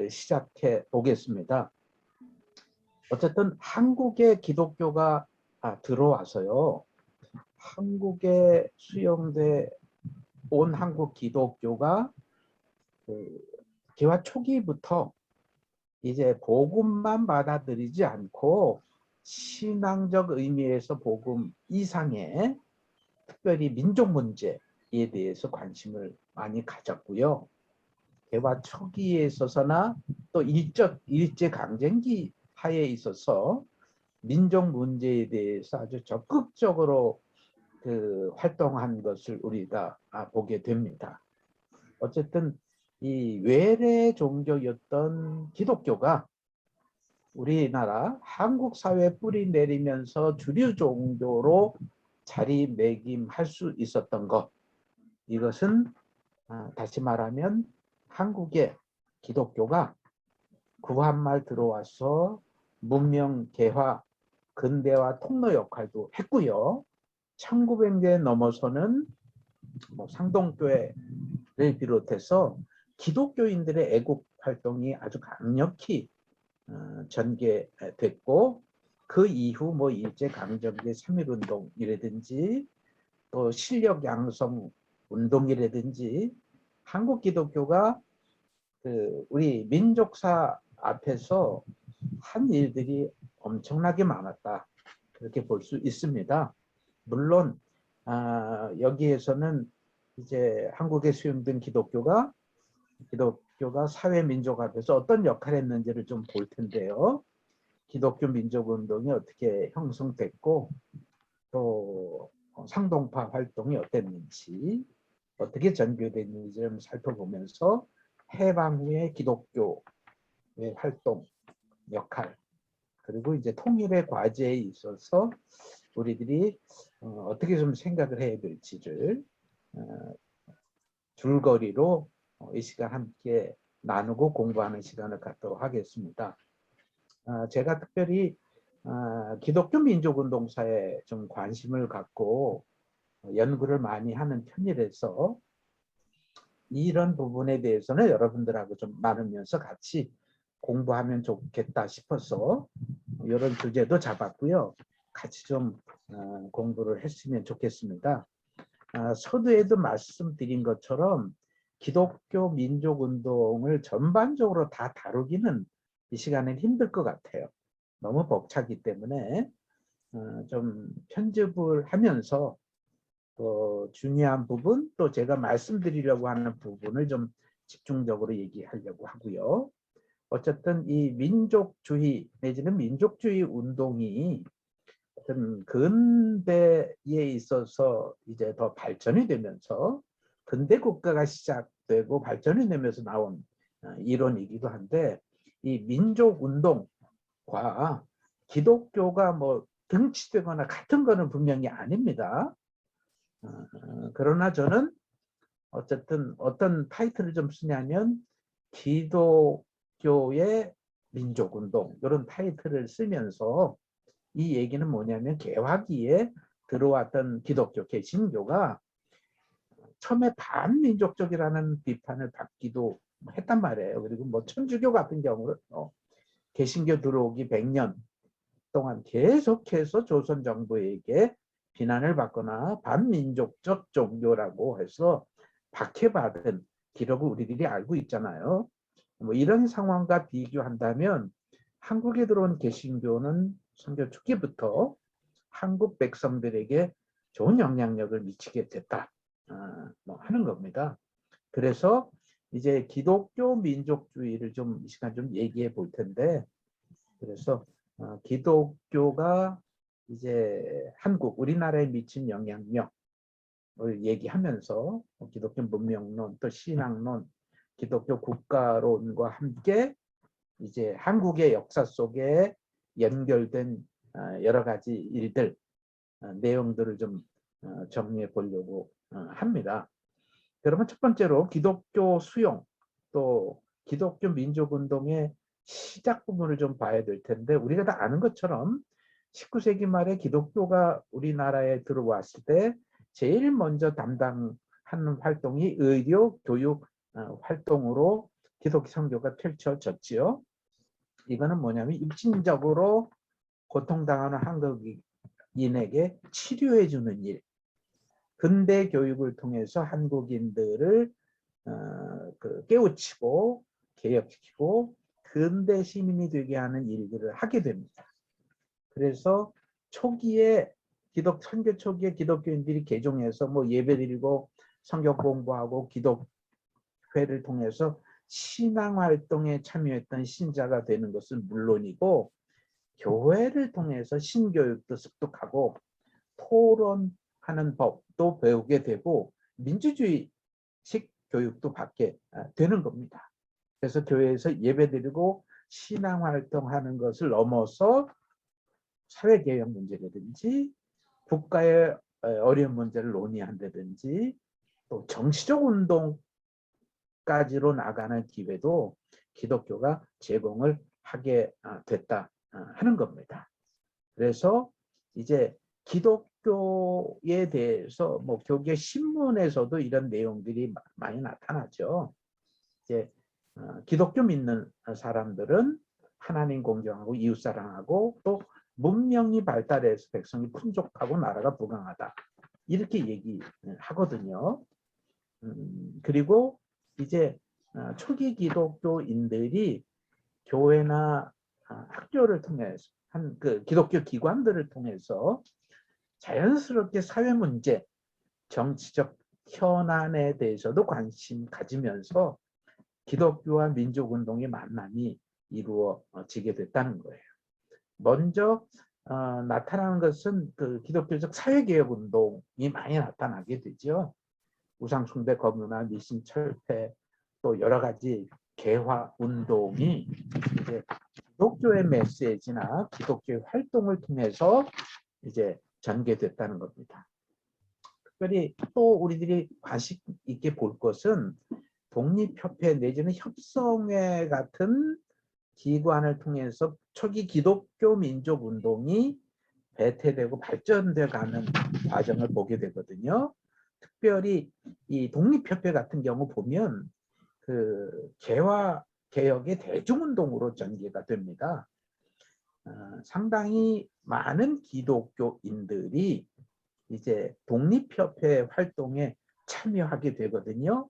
시작해 보겠습니다. 어쨌든 한국에 기독교가 들어와서요. 한국에 수용돼 온 한국 기독교가 개화 초기부터 이제 복음만 받아들이지 않고 신앙적 의미에서 복음 이상의 특별히 민족 문제에 대해서 관심을 많이 가졌고요. 개화 초기에 있어서나 또 일제 강점기 하에 있어서 민족 문제에 대해서 아주 적극적으로 활동한 것을 우리가 보게 됩니다. 어쨌든 이 외래 종교였던 기독교가 우리나라 한국 사회에 뿌리 내리면서 주류 종교로 자리매김할 수 있었던 것, 이것은 다시 말하면 한국의 기독교가 구한말 들어와서 문명 개화, 근대화 통로 역할도 했고요. 1900년 넘어서는 상동교회를 비롯해서 기독교인들의 애국 활동이 아주 강력히 전개됐고, 그 이후 일제 강점기 3.1운동이라든지 또 실력 양성 운동이라든지 한국 기독교가 우리 민족사 앞에서 한 일들이 엄청나게 많았다, 그렇게 볼 수 있습니다. 물론 여기에서는 이제 한국에 수용된 기독교가 사회 민족 앞에서 어떤 역할을 했는지를 좀 볼 텐데요. 기독교 민족운동이 어떻게 형성됐고 또 상동파 활동이 어땠는지, 어떻게 전개됐는지를 살펴보면서 해방 후의 기독교의 활동, 역할, 그리고 이제 통일의 과제에 있어서 우리들이 어떻게 좀 생각을 해야 될지를 줄거리로 이 시간 함께 나누고 공부하는 시간을 갖도록 하겠습니다. 제가 특별히 기독교 민족운동사에 좀 관심을 갖고 연구를 많이 하는 편이라서 이런 부분에 대해서는 여러분들하고 좀 나누면서 같이 공부하면 좋겠다 싶어서 이런 주제도 잡았고요. 같이 좀 공부를 했으면 좋겠습니다. 서두에도 말씀드린 것처럼 기독교 민족운동을 전반적으로 다 다루기는 이 시간엔 힘들 것 같아요. 너무 벅차기 때문에 좀 편집을 하면서 또 중요한 부분, 또 제가 말씀드리려고 하는 부분을 좀 집중적으로 얘기하려고 하고요. 어쨌든 이 민족주의 내지는 민족주의 운동이 어떤 근대에 있어서 이제 더 발전이 되면서 근대 국가가 시작되고 발전이 되면서 나온 이론이기도 한데, 이 민족운동과 기독교가 등치되거나 같은 거는 분명히 아닙니다. 그러나 저는 어쨌든 어떤 타이틀을 좀 쓰냐면 기독교의 민족운동, 이런 타이틀을 쓰면서 이 얘기는 뭐냐면 개화기에 들어왔던 기독교, 개신교가 처음에 반민족적이라는 비판을 받기도 했단 말이에요. 그리고 천주교 같은 경우는 개신교 들어오기 100년 동안 계속해서 조선 정부에게 비난을 받거나 반민족적 종교라고 해서 박해받은 기록을 우리들이 알고 있잖아요. 이런 상황과 비교한다면 한국에 들어온 개신교는 선교 초기부터 한국 백성들에게 좋은 영향력을 미치게 됐다 하는 겁니다. 그래서 이제 기독교 민족주의를 좀 이 시간 좀 얘기해 볼 텐데, 그래서 기독교가 이제 한국, 우리나라에 미친 영향력을 얘기하면서 기독교 문명론, 또 신앙론, 기독교 국가론과 함께 이제 한국의 역사 속에 연결된 여러 가지 일들, 내용들을 좀 정리해 보려고 합니다. 그러면 첫 번째로 기독교 수용, 또 기독교 민족운동의 시작 부분을 좀 봐야 될 텐데, 우리가 다 아는 것처럼 19세기 말에 기독교가 우리나라에 들어왔을 때 제일 먼저 담당하는 활동이 의료 교육 활동으로 기독교 선교가 펼쳐졌지요. 이거는 뭐냐면 입진적으로 고통당하는 한국인에게 치료해 주는 일, 근대 교육을 통해서 한국인들을 깨우치고 개혁시키고 근대 시민이 되게 하는 일들을 하게 됩니다. 그래서 초기에 선교 초기에 기독교인들이 개종해서 뭐 예배드리고 성경 공부하고 기독회를 통해서 신앙 활동에 참여했던 신자가 되는 것은 물론이고, 교회를 통해서 신교육도 습득하고 토론하는 법도 배우게 되고 민주주의식 교육도 받게 되는 겁니다. 그래서 교회에서 예배드리고 신앙 활동하는 것을 넘어서 사회개혁 문제라든지 국가의 어려운 문제를 논의한다든지 또 정치적 운동까지로 나가는 기회도 기독교가 제공을 하게 됐다 하는 겁니다. 그래서 이제 기독교에 대해서 뭐 교계 신문에서도 이런 내용들이 많이 나타나죠. 이제 기독교 믿는 사람들은 하나님 공경하고 이웃 사랑하고 또 문명이 발달해서 백성이 풍족하고 나라가 부강하다, 이렇게 얘기하거든요. 그리고 이제 초기 기독교인들이 교회나 학교를 통해서 그 기독교 기관들을 통해서 자연스럽게 사회 문제, 정치적 현안에 대해서도 관심 가지면서 기독교와 민족운동의 만남이 이루어지게 됐다는 거예요. 먼저 나타나는 것은 그 기독교적 사회개혁 운동이 많이 나타나게 되죠. 우상숭배 거부나 미신 철폐 또 여러 가지 개화 운동이 이제 기독교의 메시지나 기독교의 활동을 통해서 이제 전개됐다는 겁니다. 특별히 또 우리들이 관심 있게 볼 것은 독립협회 내지는 협성회 같은 기관을 통해서 초기 기독교 민족운동이 배태되고 발전돼 가는 과정을 보게 되거든요. 특별히 이 독립협회 같은 경우 보면 그 개화 개혁의 대중운동으로 전개가 됩니다. 상당히 많은 기독교인들이 이제 독립협회 활동에 참여하게 되거든요.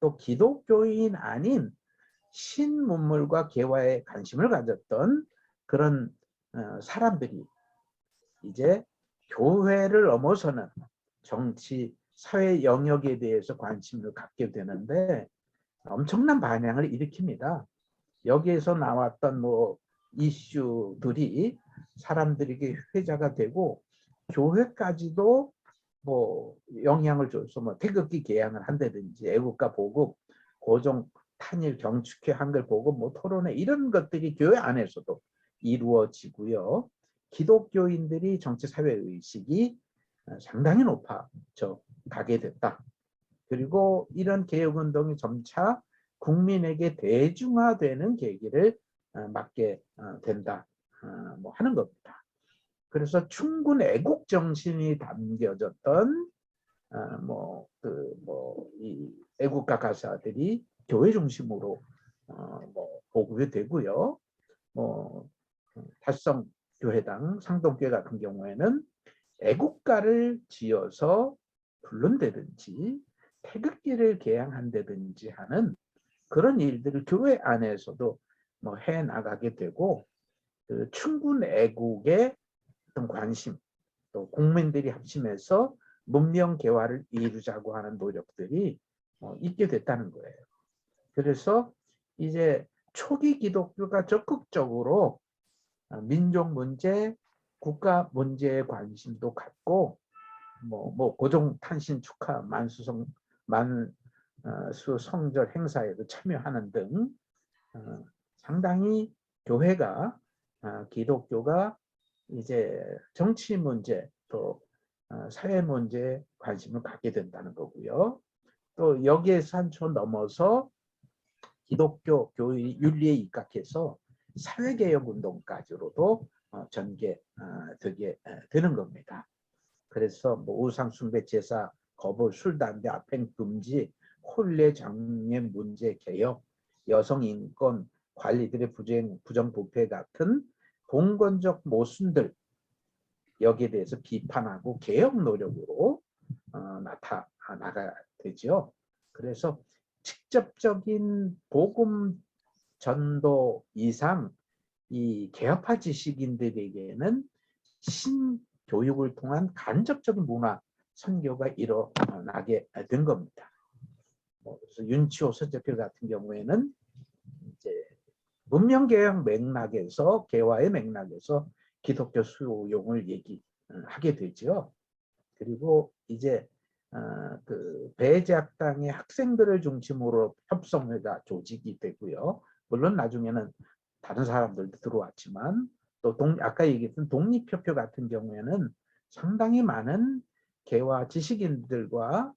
또 기독교인 아닌 신문물과 개화에 관심을 가졌던 그런 사람들이 이제 교회를 넘어서는 정치, 사회 영역에 대해서 관심을 갖게 되는데 엄청난 반향을 일으킵니다. 여기에서 나왔던 뭐 이슈들이 사람들에게 회자가 되고 교회까지도 뭐 영향을 줘서 뭐 태극기 개양을 한다든지 애국가 보급, 고종 탄일 경축회 한글 보급, 뭐 토론회 이런 것들이 교회 안에서도 이루어지고요. 기독교인들이 정치 사회 의식이 상당히 높아져 가게 됐다. 그리고 이런 개혁운동이 점차 국민에게 대중화되는 계기를 맞게 된다 뭐 하는 겁니다. 그래서 충분 애국 정신이 담겨졌던 이 애국가 가사들이 교회 중심으로 뭐 보급이 되고요. 뭐 달성교회당 상동교회 같은 경우에는 애국가를 지어서 부른다든지 태극기를 개양한다든지 하는 그런 일들을 교회 안에서도 뭐 해 나가게 되고, 그 충분 애국의 어떤 관심, 또 국민들이 합심해서 문명 개화를 이루자고 하는 노력들이 있게 됐다는 거예요. 그래서 이제 초기 기독교가 적극적으로 민족 문제, 국가 문제에 관심도 갖고 뭐 고종 탄신 축하 만수 성절 행사에도 참여하는 등 상당히 교회가 기독교가 이제 정치 문제 또 사회 문제에 관심을 갖게 된다는 거고요. 또 여기에서 한초 넘어서 기독교 교의 윤리에 입각해서 사회개혁 운동까지로도 전개되게 되는 겁니다. 그래서 뭐 우상숭배 제사 거부, 술, 담배, 압행 금지, 혼례, 장례 문제 개혁, 여성 인권 관리들의 부정부패 같은 봉건적 모순들 여기에 대해서 비판하고 개혁 노력으로 나타나가야 되죠. 그래서 직접적인 복음 전도 이상 이 개혁파 지식인들에게는 신교육을 통한 간접적인 문화 선교가 일어나게 된 겁니다. 그래서 윤치호 서재필 같은 경우에는 이제 문명개혁 맥락에서 개화의 맥락에서 기독교 수용을 얘기하게 되죠. 그리고 이제 그 배제학당의 학생들을 중심으로 협성회가 조직이 되고요. 물론 나중에는 다른 사람들도 들어왔지만 또 아까 얘기했던 독립협회 같은 경우에는 상당히 많은 개화 지식인들과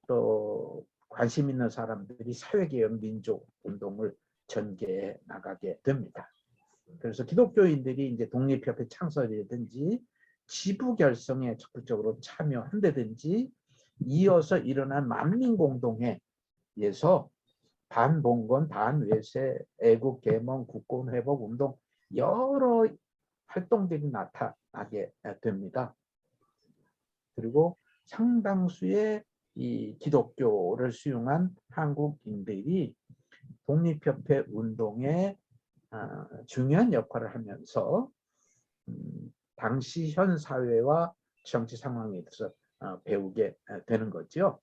또 관심 있는 사람들이 사회개혁 민족운동을 전개해 나가게 됩니다. 그래서 기독교인들이 이제 독립협회 창설이라든지 지부 결성에 적극적으로 참여한다든지 이어서 일어난 만민공동회에서 반봉건, 반외세, 애국 계몽, 국권 회복 운동 여러 활동들이 나타나게 됩니다. 그리고 상당수의 이 기독교를 수용한 한국인들이 독립협회 운동에 중요한 역할을 하면서 당시 현 사회와 정치 상황에 대해서 배우게 되는 거죠.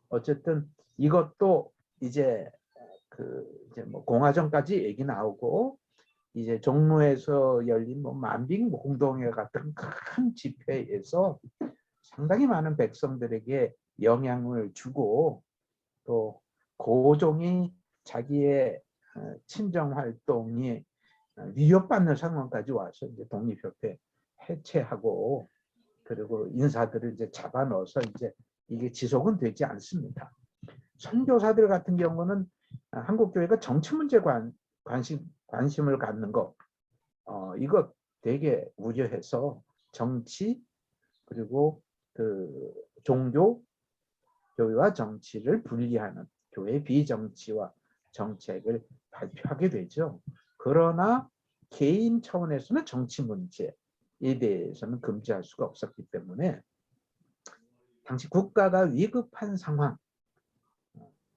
어쨌든 이것도 이제 이제 뭐 공화정까지 얘기 나오고 이제 종로에서 열린 뭐 만민공동회 같은 큰 집회에서 상당히 많은 백성들에게 영향을 주고 또 고종이 자기의 친정 활동이 위협받는 상황까지 와서 이제 독립협회 해체하고 그리고 인사들을 이제 잡아 넣어서 이제 이게 지속은 되지 않습니다. 선교사들 같은 경우는 한국 교회가 정치 문제 관심을 갖는 거 이거 되게 우려해서 정치 그리고 그 종교 교회와 정치를 분리하는 교회 비정치와 정책을 발표하게 되죠. 그러나 개인 차원에서는 정치 문제에 대해서는 금지할 수가 없었기 때문에 당시 국가가 위급한 상황,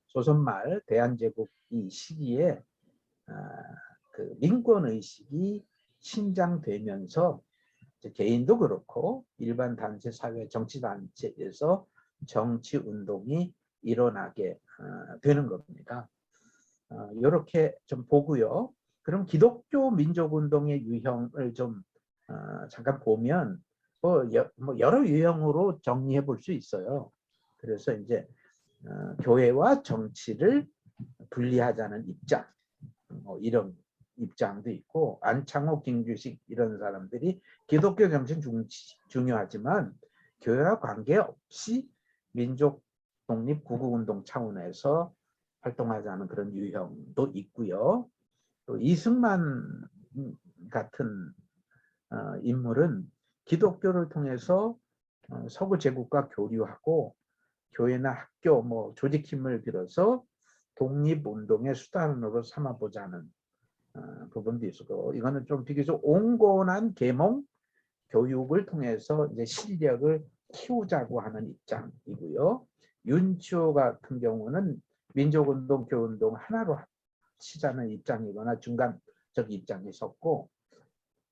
조선 말 대한제국 이 시기에 그 민권의식이 신장되면서 개인도 그렇고 일반 단체 사회 정치단체에서 정치운동이 일어나게 되는 겁니다. 이렇게 좀 보고요. 그럼 기독교 민족운동의 유형을 좀 잠깐 보면 뭐 여러 유형으로 정리해 볼 수 있어요. 그래서 이제 교회와 정치를 분리하자는 입장 이런 입장도 있고 안창호, 김규식 이런 사람들이 기독교 정신 중요하지만 교회와 관계없이 민족 독립 구국운동 차원에서 활동하자는 그런 유형도 있고요. 또 이승만 같은 인물은 기독교를 통해서 서구 제국과 교류하고 교회나 학교 뭐 조직 힘을 빌어서 독립운동의 수단으로 삼아보자는 부분도 있고 이거는 좀 비교적 온건한 계몽 교육을 통해서 이제 실력을 키우자고 하는 입장이고요. 윤치호 같은 경우는 민족운동, 교운동 하나로 합치자는 입장이거나 중간적 입장에 섰고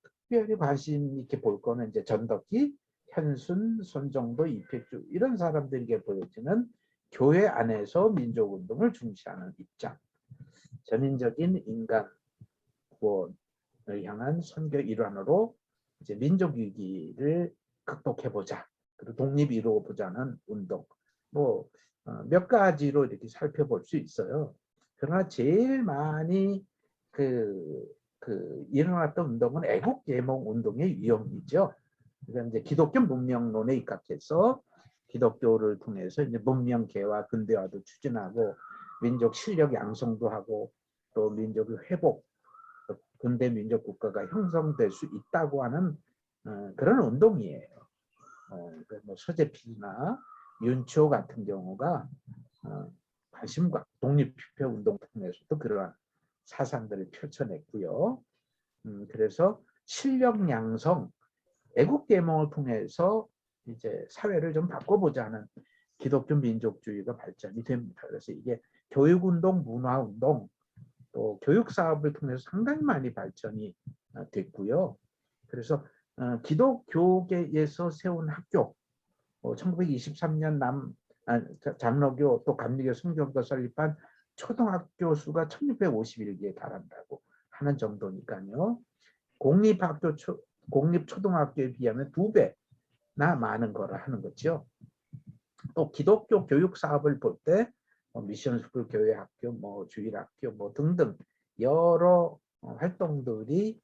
특별히 관심 있게 볼 거는 이제 전덕기, 현순, 손정도, 이필주 이런 사람들에게 보여지는 교회 안에서 민족운동을 중시하는 입장. 전인적인 인간 구원을 향한 선교 일환으로 이제 민족 위기를 극복해보자. 그리고 독립 이루어보자는 운동. 뭐 몇 가지로 이렇게 살펴볼 수 있어요. 그러나 제일 많이 일어났던 운동은 애국 계몽 운동의 유형이죠. 그러니까 이제 기독교 문명론에 입각해서 기독교를 통해서 이제 문명 개화 근대화도 추진하고 민족 실력 양성도 하고 또 민족의 회복 근대 민족 국가가 형성될 수 있다고 하는 그런 운동이에요. 뭐 서재필이나 윤치호 같은 경우가 관심과 독립투표 운동 통해서도 그러한 사상들을 펼쳐냈고요. 그래서 실력 양성, 애국 계몽을 통해서 이제 사회를 좀 바꿔보자 하는 기독교 민족주의가 발전이 됩니다. 그래서 이게 교육운동, 문화운동, 또 교육사업을 통해서 상당히 많이 발전이 됐고요. 그래서 기독교계에서 세운 학교, 1923년 장로교 또 감리교 성교부가 설립한 초등학교 수가 1651개에 달한다고 하는 정도니까요. 공립초등학교에 비하면 2배나 많은 거라 하는 거죠. 또 기독교 교육 사업을 볼 때 미션스쿨 교회학교, 주일학교 등등 여러 활동들이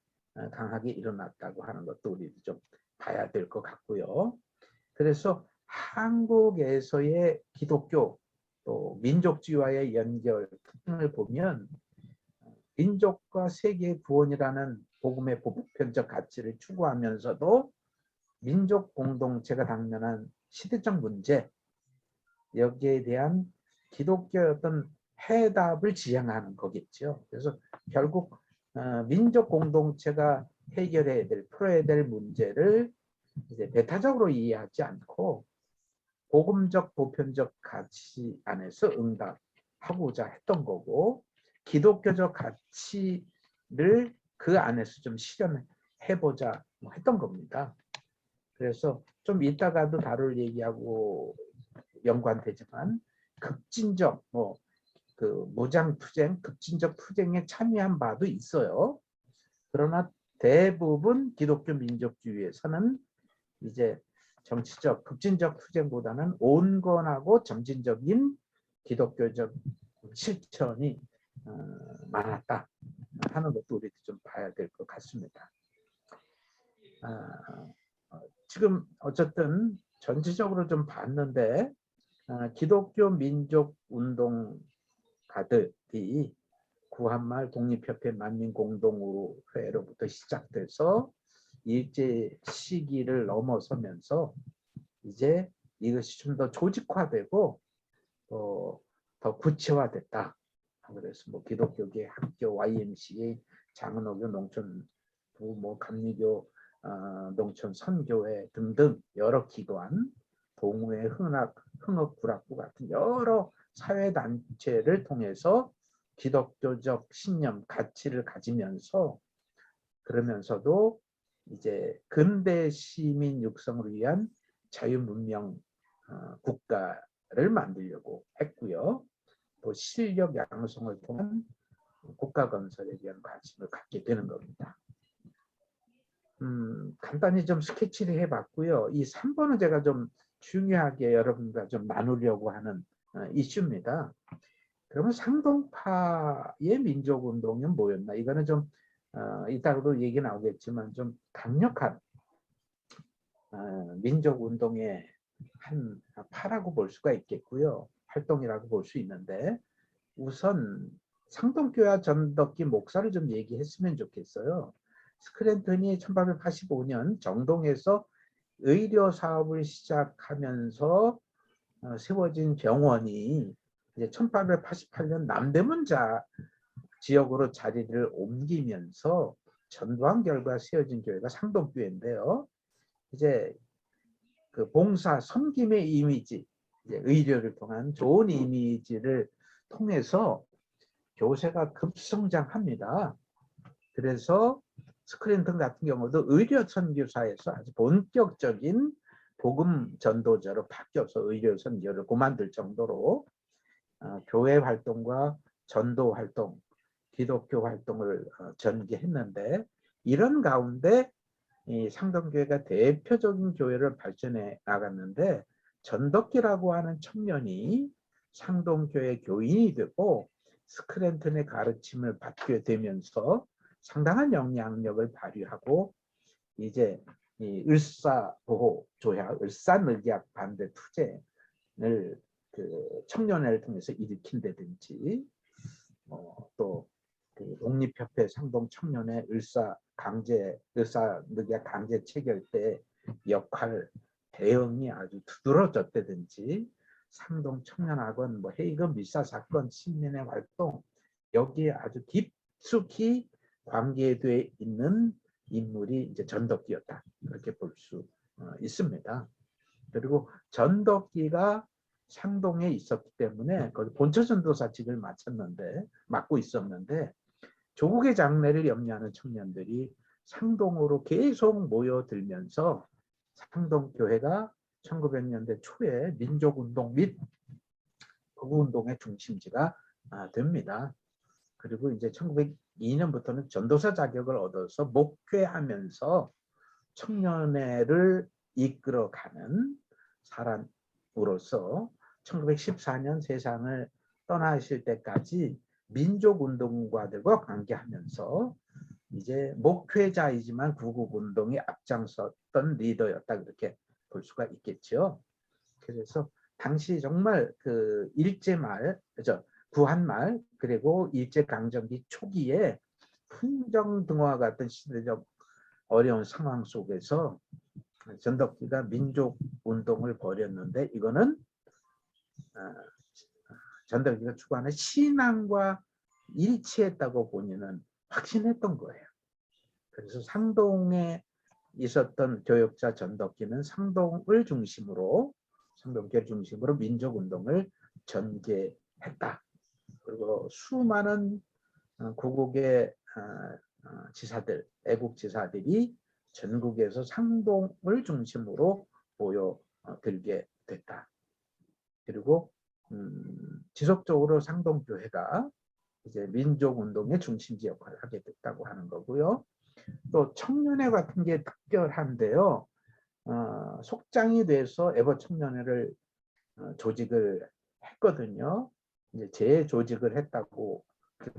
강하게 일어났다고 하는 것도 우리도 좀 봐야 될 것 같고요. 그래서 한국에서의 기독교 또 민족주의와의 연결을 보면 민족과 세계의 구원이라는 복음의 보편적 가치를 추구하면서도 민족 공동체가 당면한 시대적 문제, 여기에 대한 기독교의 어떤 해답을 지향하는 거겠죠. 그래서 결국 민족 공동체가 해결해야 될, 풀어야 될 문제를 이제 배타적으로 이해하지 않고 복음적 보편적 가치 안에서 응답하고자 했던 거고, 기독교적 가치를 그 안에서 좀 실현해보자 했던 겁니다. 그래서 좀 이따가도 다룰 얘기하고 연관되지만 급진적 무장투쟁, 급진적 투쟁에 참여한 바도 있어요. 그러나 대부분 기독교 민족주의에서는 이제 정치적 급진적 투쟁보다는 온건하고 점진적인 기독교적 실천이 많았다 하는 것도 우리도 좀 봐야 될 것 같습니다. 지금 어쨌든 전체적으로 좀 봤는데 기독교 민족 운동가들이 구한말 독립협회 만민공동회로부터 시작돼서 일제 시기를 넘어서면서 이제 이것이 좀 더 조직화되고 더 구체화됐다. 그래서 기독교계 학교, YMCA, 장로교, 농촌부, 감리교, 농촌 선교회 등등 여러 기관, 동호회, 흥업구락부 같은 여러 사회단체를 통해서 기독교적 신념, 가치를 가지면서 그러면서도 이제 근대 시민 육성을 위한 자유문명 국가를 만들려고 했고요. 또 실력 양성을 통한 국가 건설에 대한 관심을 갖게 되는 겁니다. 간단히 좀 스케치를 해봤고요. 이 3번은 제가 좀 중요하게 여러분과 좀 나누려고 하는 이슈입니다. 그러면 상동파의 민족운동은 뭐였나? 이거는 좀 이따가도 얘기 나오겠지만 좀 강력한 민족운동의 한 파라고 볼 수가 있겠고요. 활동이라고 볼 수 있는데 우선 상동교와 전덕기 목사를 좀 얘기했으면 좋겠어요. 스크랜턴이 1885년 정동에서 의료 사업을 시작하면서 세워진 병원이 이제 1888년 남대문 지역으로 자리를 옮기면서 전도한 결과 세워진 교회가 상동교회인데요. 이제 그 봉사 섬김의 이미지, 이제 의료를 통한 좋은 이미지를 통해서 교세가 급성장합니다. 그래서 스크랜턴 같은 경우도 의료 선교사에서 아주 본격적인 복음 전도자로 바뀌어서 의료 선교를 그만둘 정도로 교회 활동과 전도 활동, 기독교 활동을 전개했는데 이런 가운데 이 상동교회가 대표적인 교회를 발전해 나갔는데 전덕기라고 하는 청년이 상동교회 교인이 되고 스크랜턴의 가르침을 받게 되면서 상당한 영향력을 발휘하고 이제 이 을사보호 조약, 을사늑약 반대 투쟁을 그 청년회를 통해서 일으킨다든지 또 그 독립협회 상동 청년회 을사늑약 강제 체결 때 역할 대응이 아주 두드러졌다든지 상동 청년학원, 헤이그 밀사 사건, 신민의 활동 여기에 아주 깊숙이 관계되어 있는 인물이 이제 전덕기였다. 그렇게 볼 수 있습니다. 그리고 전덕기가 상동에 있었기 때문에 거기 본처전도사직을 맡고 있었는데 조국의 장래를 염려하는 청년들이 상동으로 계속 모여들면서 상동교회가 1900년대 초에 민족운동 및 극우운동의 중심지가 됩니다. 그리고 이제 1902년부터는 전도사 자격을 얻어서 목회하면서 청년회를 이끌어가는 사람으로서 1914년 세상을 떠나실 때까지 민족운동가들과 관계하면서 이제 목회자이지만 구국운동에 앞장섰던 리더였다, 그렇게 볼 수가 있겠죠. 그래서 당시 정말 그 일제말, 구한말 그리고 일제강점기 초기에 풍정등화 같은 시대적 어려운 상황 속에서 전덕기가 민족운동을 벌였는데 이거는 전덕기가 추구하는 신앙과 일치했다고 본인은 확신했던 거예요. 그래서 상동에 있었던 교역자 전덕기는 상동교를 중심으로 민족운동을 전개했다. 그리고 수많은 구국의 지사들, 애국지사들이 전국에서 상동을 중심으로 모여들게 됐다. 그리고 지속적으로 상동교회가 이제 민족운동의 중심지 역할을 하게 됐다고 하는 거고요. 또 청년회 같은 게 특별한데요. 속장이 돼서 애버청년회를 조직을 했거든요. 이제 재조직을 했다고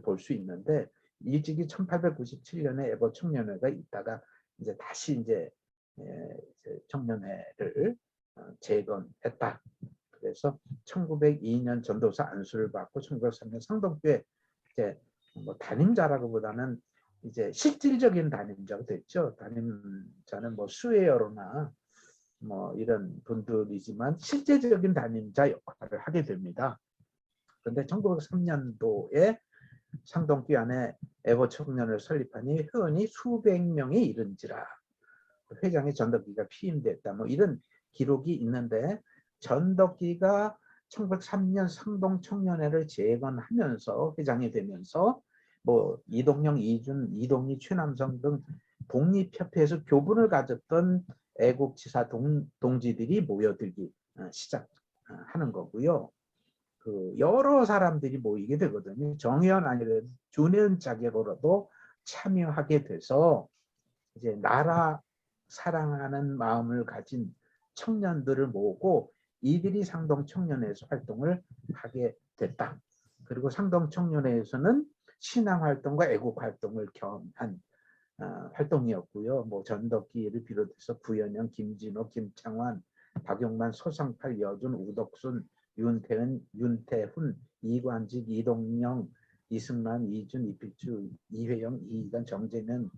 볼 수 있는데 일찍이 1897년에 애버청년회가 있다가 이제 다시 이제 청년회를 재건했다. 그래서 1902년 전도사 안수를 받고 1903년 상동교회 이제 뭐 담임자라고보다는 이제 실질적인 담임자가 됐죠. 담임자는 뭐 수혜여로나 뭐 이런 분들이지만 실제적인 담임자 역할을 하게 됩니다. 그런데 1903년도에 상동교회 안에 애버청년을 설립하니 회원이 수백 명에 이른지라 회장의 전덕기가 피임됐다. 뭐 이런 기록이 있는데 전덕기가 1903년 상동청년회를 재건하면서 회장이 되면서 뭐 이동영, 이준, 이동희, 최남성 등 독립협회에서 교분을 가졌던 애국지사 동지들이 모여들기 시작하는 거고요. 그 여러 사람들이 모이게 되거든요. 정의원 아니라도 준회원 자격으로도 참여하게 돼서 이제 나라 사랑하는 마음을 가진 청년들을 모으고 이들이 상동청년회에서 활동을 하게 됐다. 그리고 상동청년회에서는 신앙활동과 애국활동을 겸한 활동이었고요. 뭐 전덕기를 비롯해서 구현영, 김진호, 김창완, 박용만, 소상팔, 여준, 우덕순, 윤태은, 윤태훈, 이관직, 이동영, 이승만, 이준, 이필주, 이회영, 이희관, 정재면,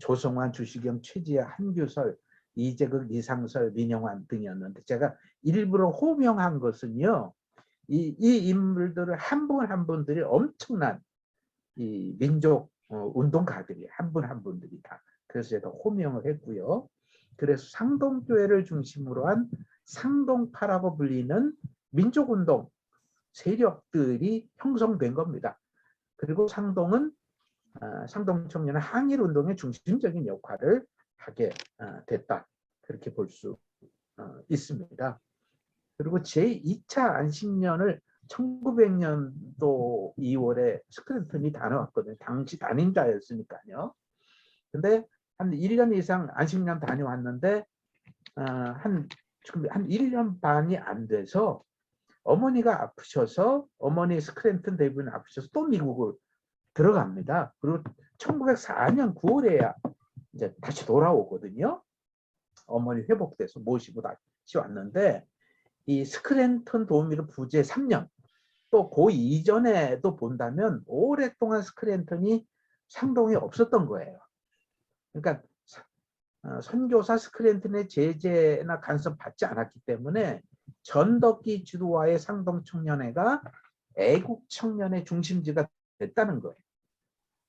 조성환, 주시경, 최지아, 한규설, 이재극, 이상설, 민영환 등이었는데 제가 일부러 호명한 것은요. 이 인물들을 한 분 한 분들이 엄청난 이 민족 운동가들이 한 분 한 분들이 다. 그래서 제가 호명을 했고요. 그래서 상동교회를 중심으로 한 상동파라고 불리는 민족운동 세력들이 형성된 겁니다. 그리고 상동은 상동청년은 항일운동의 중심적인 역할을 하게 됐다. 그렇게 볼 수 있습니다. 그리고 제2차 안식년을 1900년도 2월에 스크랜턴이 다녀왔거든요. 당시 담임자였으니까요. 근데 한 1년 이상 안식년 다녀왔는데 한 1년 반이 안 돼서 어머니가 아프셔서 어머니 스크랜턴 대부분 아프셔서 또 미국을 들어갑니다. 그리고 1904년 9월에야 이제 다시 돌아오거든요. 어머니 회복돼서 모시고 다시 왔는데 이 스크랜턴 도우미로 부재 3년 또 그 이전에도 본다면 오랫동안 스크랜턴이 상동에 없었던 거예요. 그러니까 선교사 스크랜턴의 제재나 간섭 받지 않았기 때문에 전덕기 주도와의 상동청년회가 애국청년의 중심지가 됐다는 거예요.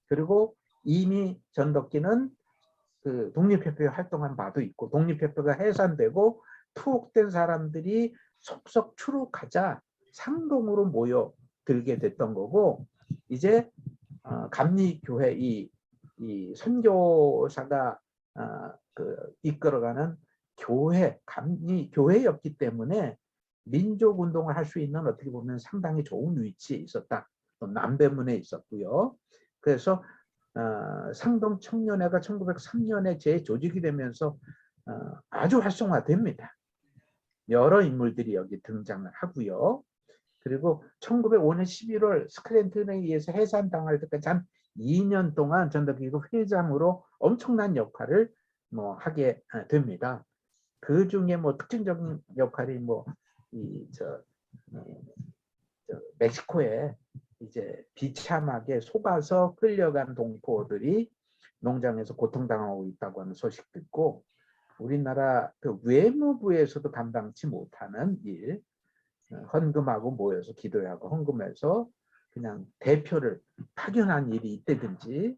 그리고 이미 전덕기는 그 독립협회 활동한 바도 있고 독립협회가 해산되고 투옥된 사람들이 속속 추록하자 상동으로 모여들게 됐던 거고 이제 감리교회 이 선교사가 그 이끌어가는 감리교회였기 때문에 민족운동을 할 수 있는 어떻게 보면 상당히 좋은 위치에 있었다. 또 남대문에 있었고요. 그래서 상동 청년회가 1903년에 재조직이 되면서 아주 활성화됩니다. 여러 인물들이 여기 등장을 하고요. 그리고 1905년 11월 스크랜턴에 의해서 해산당할 때까지 한 2년 동안 전덕기가 회장으로 엄청난 역할을 하게 됩니다. 그 중에 특징적인 역할이 멕시코에 이제 비참하게 속아서 끌려간 동포들이 농장에서 고통당하고 있다고 하는 소식 듣고 우리나라 그 외무부에서도 감당치 못하는 일, 헌금하고 모여서 기도하고 헌금해서 그냥 대표를 파견한 일이 있다든지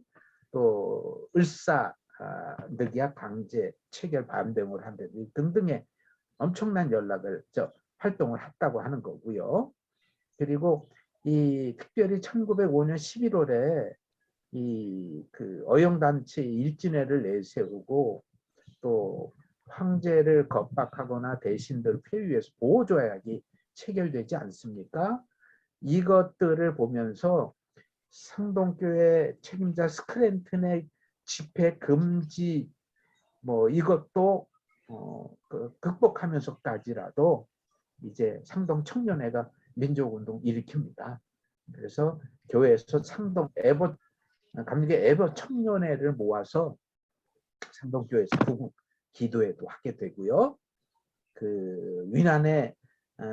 또 늑약 강제 체결 반대를 한다든지 등등의 엄청난 활동을 했다고 하는 거고요. 그리고 특별히 1905년 11월에 그 어영단체 일진회를 내세우고 또 황제를 겁박하거나 대신들 폐위해서 보호조약이 체결되지 않습니까? 이것들을 보면서 상동교회 책임자 스크랜턴의 집회 금지 이것도 극복하면서까지라도 이제 상동 청년회가 민족운동 일으킵니다. 그래서 교회에서 감리교 애버 청년회를 모아서 상동교회에서 구국 기도회도 하게 되고요. 그 위난의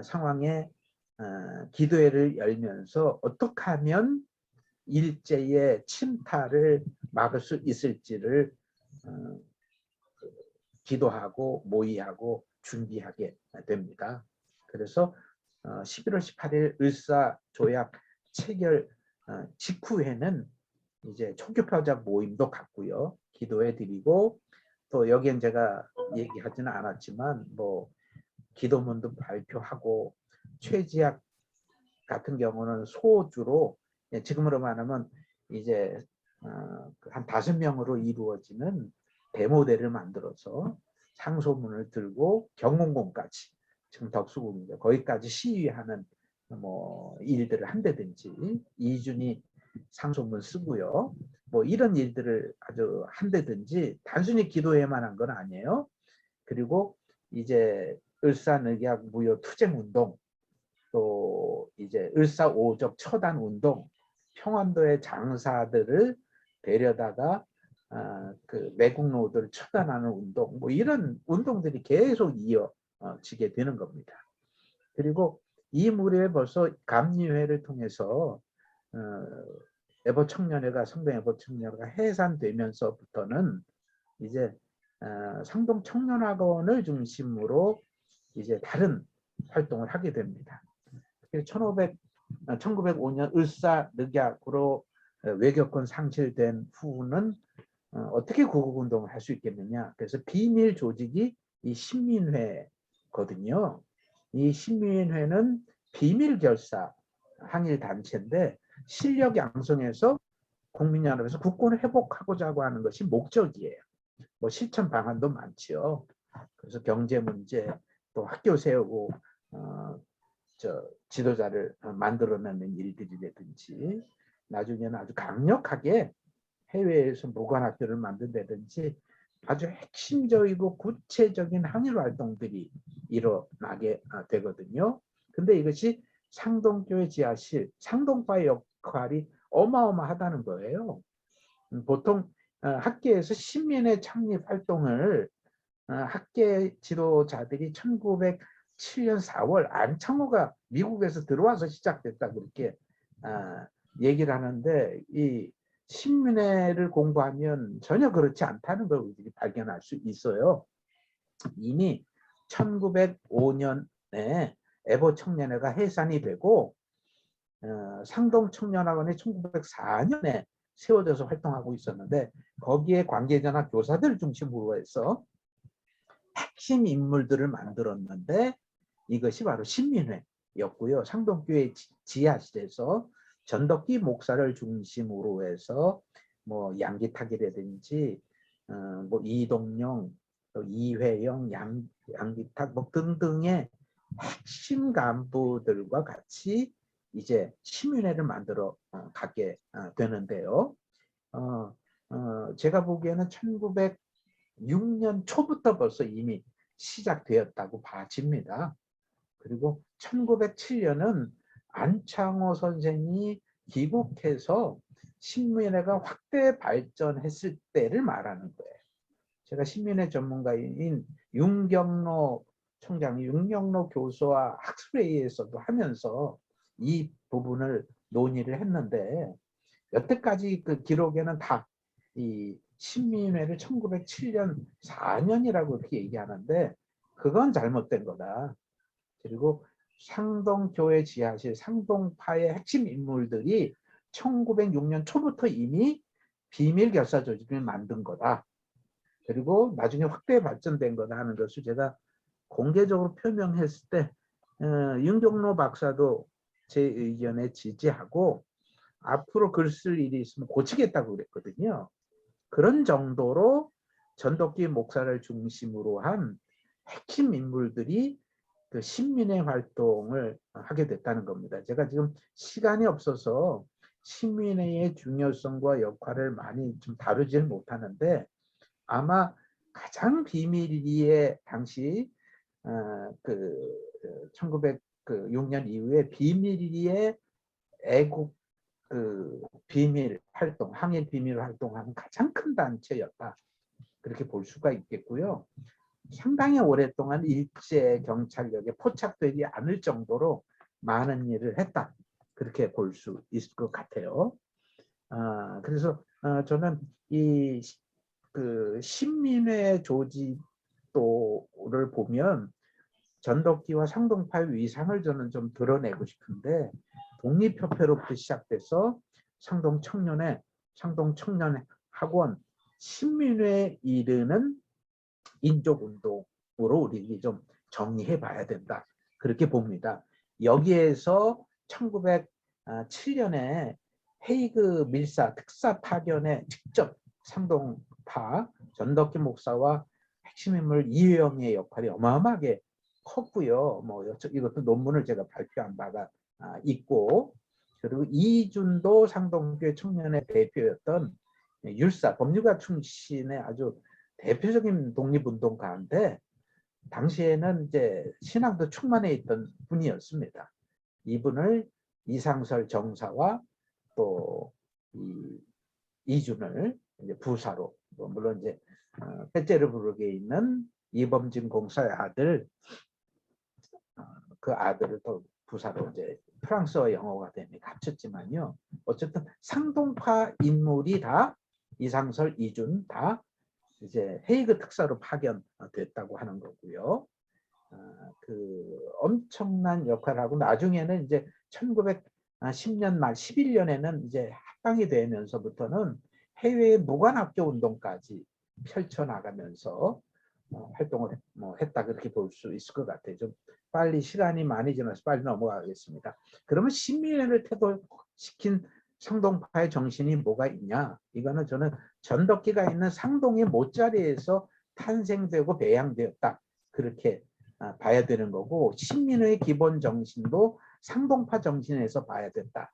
상황에 기도회를 열면서 어떻게 하면 일제의 침탈을 막을 수 있을지를 기도하고 모의하고 준비하게 됩니다. 그래서 11월 18일 을사조약 체결 직후에는 이제 총교표자 모임도 갖고요. 기도해 드리고 또 여기엔 제가 얘기하지는 않았지만 기도문도 발표하고 최지학 같은 경우는 소주로 지금으로 말하면 이제 한 5명으로 이루어지는 대모대를 만들어서 상소문을 들고 경운궁까지 지금 덕수궁인데 거기까지 시위하는 일들을 한다든지 이준이 상소문 쓰고요. 이런 일들을 아주 한다든지 단순히 기도회만 한 건 아니에요. 그리고 이제 을사늑약 무효 투쟁운동 또 이제 을사오적 처단운동 평안도의 장사들을 데려다가 그 매국노들을 처단하는 운동 이런 운동들이 계속 이어지게 되는 겁니다. 그리고 이 무렵에 벌써 감리회를 통해서 상동 애보청년회가 해산되면서부터는 이제 상동 청년학원을 중심으로 이제 다른 활동을 하게 됩니다. 1905년 을사늑약으로 외교권 상실된 후는 어떻게 구국운동을 할 수 있겠느냐. 그래서 비밀 조직이 이 신민회거든요. 이 신민회는 비밀결사 항일 단체인데 실력 양성해서 국민연합에서 국권을 회복하고자 하는 것이 목적이에요. 실천 방안도 많지요. 그래서 경제 문제, 또 학교 세우고 지도자를 만들어내는 일들이라든지 나중에는 아주 강력하게 해외에서 무관학교를 만든다든지 아주 핵심적이고 구체적인 항일 활동들이 일어나게 되거든요. 근데 이것이 상동교회 지하실, 상동파의 역할이 어마어마하다는 거예요. 보통 학계에서 신민회 창립 활동을 학계 지도자들이 1907년 4월 안창호가 미국에서 들어와서 시작됐다 그렇게 얘기를 하는데 이 신민회를 공부하면 전혀 그렇지 않다는 걸 우리들이 발견할 수 있어요. 이미 1905년에 애보청년회가 해산이 되고 상동청년학원이 1904년에 세워져서 활동하고 있었는데 거기에 관계자나 교사들 중심으로 해서 핵심 인물들을 만들었는데 이것이 바로 신민회였고요. 상동교회 지하실에서 전덕기 목사를 중심으로 해서 뭐 양기탁이라든지 뭐 이동영, 또 이회영, 양기탁 뭐 등등의 핵심 간부들과 같이 이제 신민회를 만들어 가게 되는데요. 제가 보기에는 1906년 초부터 벌써 이미 시작되었다고 봐집니다. 그리고 1907년은 안창호 선생이 귀국해서 신민회가 확대 발전했을 때를 말하는 거예요. 제가 신민회 전문가인 윤경로 총장, 윤경로 교수와 학술회의에서도 하면서 이 부분을 논의를 했는데 여태까지 그 기록에는 다 이 신민회를 1907년 4년이라고 이렇게 얘기하는데 그건 잘못된 거다. 그리고 상동교회 지하실 상동파의 핵심 인물들이 1906년 초부터 이미 비밀 결사 조직을 만든 거다. 그리고 나중에 확대 발전된 거다 하는 것을 제가 공개적으로 표명했을 때 윤경로 박사도 제 의견에 지지하고 앞으로 글 쓸 일이 있으면 고치겠다고 그랬거든요. 그런 정도로 전덕기 목사를 중심으로 한 핵심 인물들이 그 신민회 활동을 하게 됐다는 겁니다. 제가 지금 시간이 없어서 신민회의 중요성과 역할을 많이 좀 다루질 못하는데 아마 가장 비밀리에 당시 그 1906년 이후에 비밀리에 애국 그 비밀 활동, 항일 비밀 활동하는 가장 큰 단체였다. 그렇게 볼 수가 있겠고요. 상당히 오랫동안 일제 경찰력에 포착되지 않을 정도로 많은 일을 했다. 그렇게 볼 수 있을 것 같아요. 그래서 저는 이 그 신민회 조직도를 보면 전덕기와 상동파의 위상을 저는 좀 드러내고 싶은데 독립협회로부터 시작돼서 상동청년회, 상동청년학원, 신민회에 이르는 인족운동으로 우리 좀 정리해 봐야 된다. 그렇게 봅니다. 여기에서 1907년에 헤이그 밀사 특사 파견에 직접 상동파 전덕기 목사와 핵심 인물 이회영의 역할이 어마어마하게 컸고요. 뭐 이것도 논문을 제가 발표한 바가 있고, 그리고 이준도 상동교회 청년의 대표였던 율사 법률가 출신의 아주 대표적인 독립운동가인데 당시에는 이제 신앙도 충만해 있던 분이었습니다. 이분을 이상설 정사와 또 이준을 이제 부사로, 물론 이제 페테르부르크에 있는 이범진 공사의 아들, 그 아들을 또 부사로 이제 프랑스어 영어가 되면 합쳤지만요. 어쨌든 상동파 인물이 다 이상설, 이준 다 이제 헤이그 특사로 파견됐다고 하는 거고요. 그 엄청난 역할을 하고 나중에는 이제 1910년 말 11년에는 이제 합방이 되면서부터는 해외 무관학교 운동까지 펼쳐나가면서 활동을 했다 그렇게 볼 수 있을 것 같아요. 좀 빨리 시간이 많이 지나서 빨리 넘어가겠습니다. 그러면 신민회를 태도시킨 상동파의 정신이 뭐가 있냐? 이거는 저는 전덕기가 있는 상동의 못자리에서 탄생되고 배양되었다. 그렇게 봐야 되는 거고 신민회의 기본 정신도 상동파 정신에서 봐야 된다.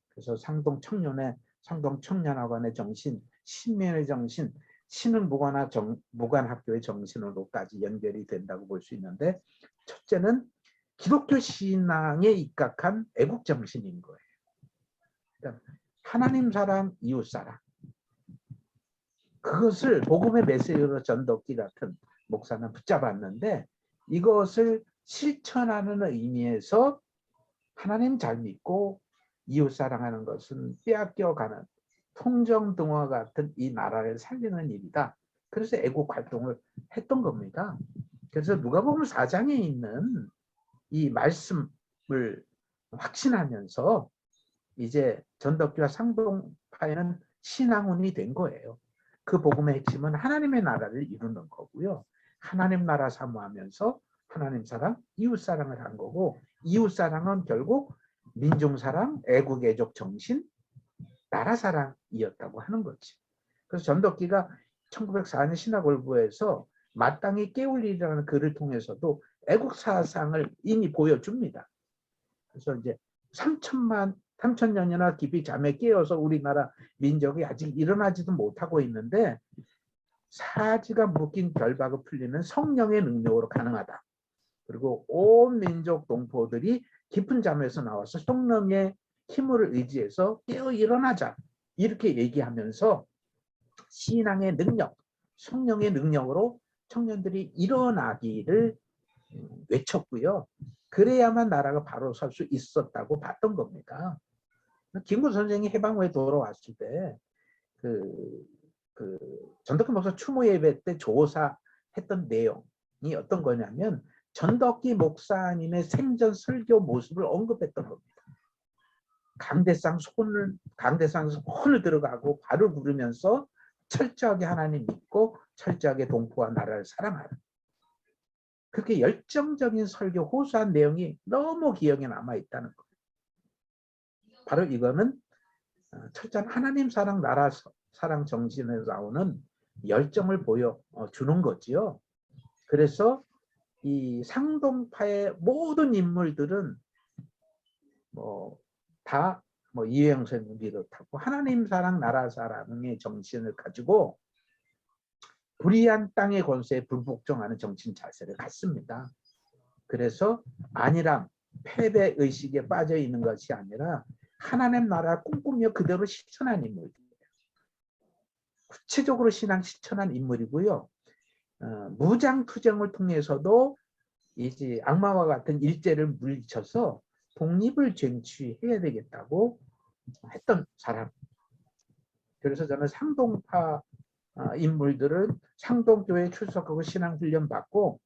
그래서 상동 청년의 상동 청년학원의 정신, 신민의 정신, 신은 무관학교의 정신으로까지 연결이 된다고 볼 수 있는데 첫째는 기독교 신앙에 입각한 애국 정신인 거예요. 그러니까 하나님 사랑, 이웃 사랑. 그것을 복음의 메시지로 전덕기 같은 목사는 붙잡았는데 이것을 실천하는 의미에서 하나님 잘 믿고 이웃 사랑하는 것은 빼앗겨가는 통정등화 같은 이 나라를 살리는 일이다. 그래서 애국 활동을 했던 겁니다. 그래서 누가복음 4장에 있는 이 말씀을 확신하면서 이제 전덕기와 상동파에는 신앙운이 된 거예요. 그 복음의 핵심은 하나님의 나라를 이루는 거고요. 하나님 나라 사모하면서 하나님 사랑, 이웃 사랑을 한 거고, 이웃 사랑은 결국 민중 사랑, 애국 애족 정신, 나라 사랑이었다고 하는 거지. 그래서 전덕기가 1904년 신학월부에서 마땅히 깨울리라는 글을 통해서도 애국 사상을 이미 보여줍니다. 그래서 이제 3천년이나 깊이 잠에 깨어서 우리나라 민족이 아직 일어나지도 못하고 있는데, 사지가 묶인 결박을 풀리는 성령의 능력으로 가능하다. 그리고 온 민족 동포들이 깊은 잠에서 나와서 성령의 힘을 의지해서 깨어 일어나자, 이렇게 얘기하면서 신앙의 능력, 성령의 능력으로 청년들이 일어나기를 외쳤고요. 그래야만 나라가 바로 설 수 있었다고 봤던 겁니다. 김구 선생이 해방 후에 돌아왔을 때 전덕기 목사 추모 예배 때 조사했던 내용이 어떤 거냐면, 전덕기 목사님의 생전 설교 모습을 언급했던 겁니다. 강대상에서 혼을 들어가고 발을 구르면서 철저하게 하나님 믿고 철저하게 동포와 나라를 사랑하라. 그렇게 열정적인 설교 호소한 내용이 너무 기억에 남아있다는 거예요. 바로 이거는 철저한 하나님 사랑, 나라 사랑 정신에서 나오는 열정을 보여주는 거지요. 그래서 이 상동파의 모든 인물들은 다 이회영선을 비롯하고 하나님 사랑, 나라 사랑의 정신을 가지고 불의한 땅의 권세에 불복종하는 정신 자세를 갖습니다. 그래서 안일함, 패배 의식에 빠져 있는 것이 아니라 하나님 나라를 꿈꾸며 그대로 실천한 인물이에요. 구체적으로 신앙 실천한 인물이고요. 무장투쟁을 통해서도 이제 악마와 같은 일제를 물리쳐서 독립을 쟁취해야 되겠다고 했던 사람. 그래서 저는 상동파 인물들은 상동교회에 출석하고 신앙훈련 받고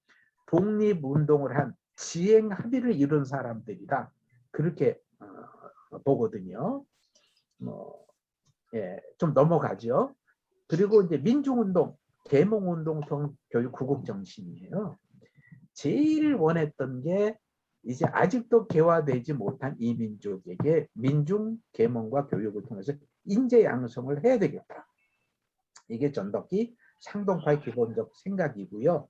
독립운동을 한 지행 합의를 이룬 사람들이다, 그렇게 보거든요. 좀 넘어가죠. 그리고 이제 민중운동, 계몽운동 교육 구국 정신이에요. 제일 원했던 게 이제 아직도 개화되지 못한 이 민족에게 민중 계몽과 교육을 통해서 인재 양성을 해야 되겠다. 이게 전덕기 상동파의 기본적 생각이고요.